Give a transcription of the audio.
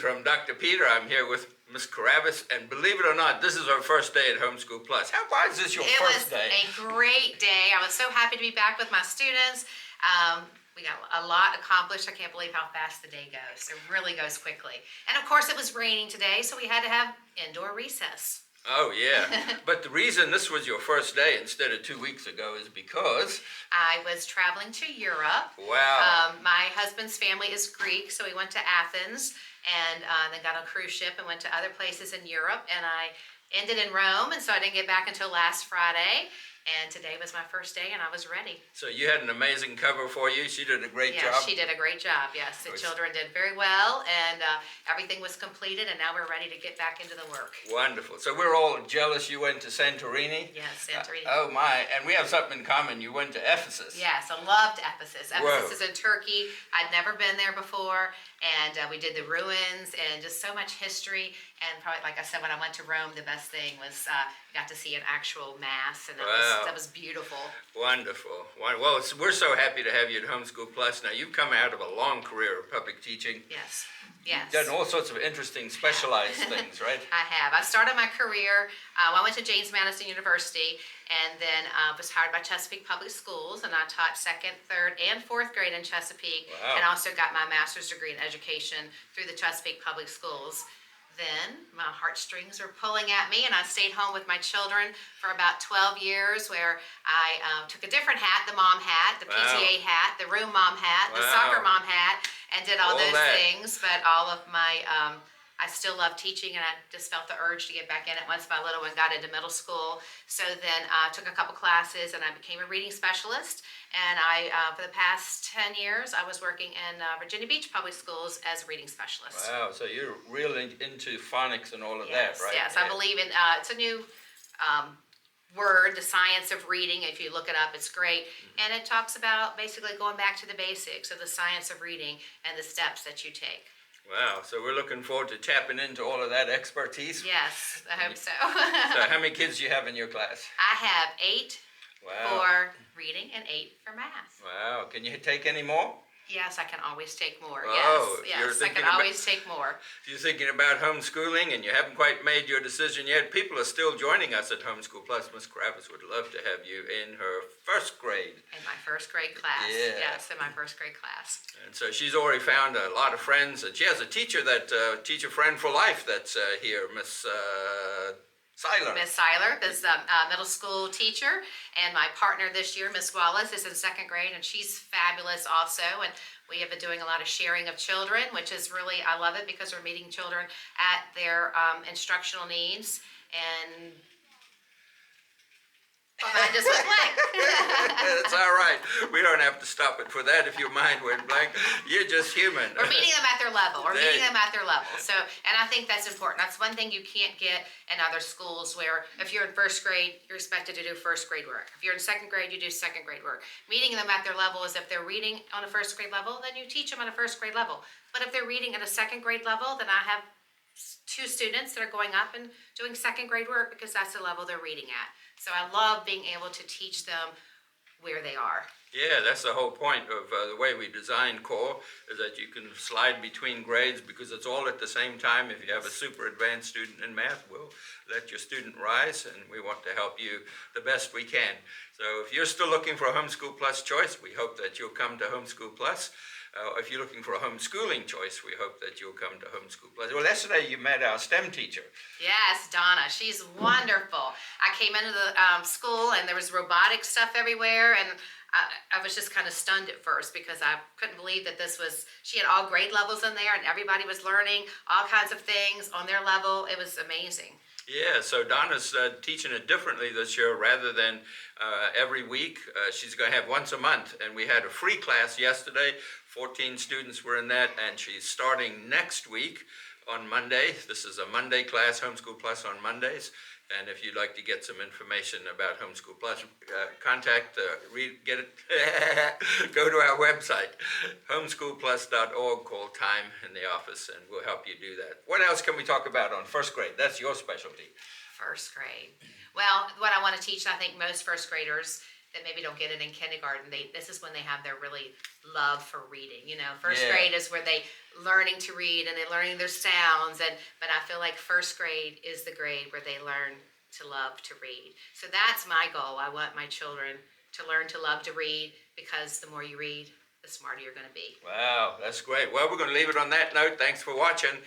from Dr. Peter. I'm here with Miss Caravas, and believe it or not, this is our first day at Homeschool Plus. Why is this your first day? It was a great day. I was so happy to be back with my students. We got a lot accomplished. I can't believe how fast the day goes. It really goes quickly. And of course, it was raining today, so we had to have indoor recess. Oh, yeah. But the reason this was your first day instead of 2 weeks ago is because... I was traveling to Europe. Wow. My husband's family is Greek, so we went to Athens and then got on a cruise ship and went to other places in Europe. And I ended in Rome, and so I didn't get back until last Friday. And today was my first day, and I was ready. So you had an amazing cover for you. She did a great job. Yes, she did a great job. Yes, the children did very well, and everything was completed, and now we're ready to get back into the work. Wonderful. So we're all jealous you went to Santorini. Yes, Santorini. Oh my! And we have something in common. You went to Ephesus. Yes, I loved Ephesus. Whoa. Ephesus is in Turkey. I'd never been there before, and we did the ruins and just so much history. And probably, like I said, when I went to Rome, the best thing was got to see an actual mass, and that was beautiful. Wonderful. Well, we're so happy to have you at Homeschool Plus. Now, you've come out of a long career of public teaching. Yes, yes. You've done all sorts of interesting, specialized things, right? I have. I started my career, I went to James Madison University, and then was hired by Chesapeake Public Schools, and I taught 2nd, 3rd, and 4th grade in Chesapeake, and also got my master's degree in education through the Chesapeake Public Schools. Then my heartstrings were pulling at me, and I stayed home with my children for about 12 years, where I took a different hat, the mom hat, the PTA hat, the room mom hat, the soccer mom hat, and did all those things. But all of my, I still love teaching, and I just felt the urge to get back in it once my little one got into middle school. So then I took a couple classes, and I became a reading specialist. And I, for the past 10 years, I was working in Virginia Beach Public Schools as a reading specialist. Wow, so you're really into phonics and all of that, right? Yes, I believe in, it's a new word, the science of reading. If you look it up, it's great. And it talks about basically going back to the basics of the science of reading and the steps that you take. Wow, so we're looking forward to tapping into all of that expertise. Yes, I hope so. So how many kids do you have in your class? I have 8 for reading and 8 for math. Wow, can you take any more? Yes, I can always take more. Oh, yes, I can always take more. If you're thinking about homeschooling and you haven't quite made your decision yet, people are still joining us at Homeschool Plus. Miss Caravas would love to have you in her 1st grade. In my 1st grade class. Yeah. Yes, in my 1st grade class. And so she's already found a lot of friends, and she has a teacher teacher friend for life that's here, Miss Seiler. Miss Seiler is a middle school teacher, and my partner this year, Miss Wallace, is in 2nd grade, and she's fabulous also. And we have been doing a lot of sharing of children, which is really, I love it, because we're meeting children at their instructional needs. And I just went blank. It's all right. We don't have to stop it for that if your mind went blank. You're just human. We're meeting them at their level. So, and I think that's important. That's one thing you can't get in other schools, where if you're in 1st grade, you're expected to do 1st grade work. If you're in 2nd grade, you do 2nd grade work. Meeting them at their level is, if they're reading on a 1st grade level, then you teach them at a 1st grade level. But if they're reading at a 2nd grade level, then I have 2 students that are going up and doing 2nd grade work, because that's the level they're reading at. So I love being able to teach them where they are. Yeah, that's the whole point of the way we design core, is that you can slide between grades, because it's all at the same time. If you have a super advanced student in math, we'll let your student rise, and we want to help you the best we can. So if you're still looking for a Homeschool Plus choice, we hope that you'll come to Homeschool Plus. If you're looking for a homeschooling choice, we hope that you'll come to Homeschool Plus. Well, yesterday you met our STEM teacher. Yes, Donna. She's wonderful. I came into the school, and there was robotic stuff everywhere, and I was just kind of stunned at first, because I couldn't believe that she had all grade levels in there, and everybody was learning all kinds of things on their level. It was amazing. Yeah, so Donna's teaching it differently this year. Rather than every week, she's going to have once a month. And we had a free class yesterday. 14 students were in that, and she's starting next week on Monday. This is a Monday class, Homeschool Plus on Mondays. And if you'd like to get some information about Homeschool Plus, go to our website, homeschoolplus.org, call Time in the office, and we'll help you do that. What else can we talk about on 1st grade? That's your specialty. 1st grade. Well, what I want to teach, I think most 1st graders that maybe don't get it in kindergarten, this is when they have their really love for reading. First Yeah. grade is where they learning to read and they're learning their sounds, but I feel like first grade is the grade where they learn to love to read. So that's my goal. I want my children to learn to love to read, because the more you read, the smarter you're going to be. Wow, that's great. Well, we're going to leave it on that note. Thanks for watching.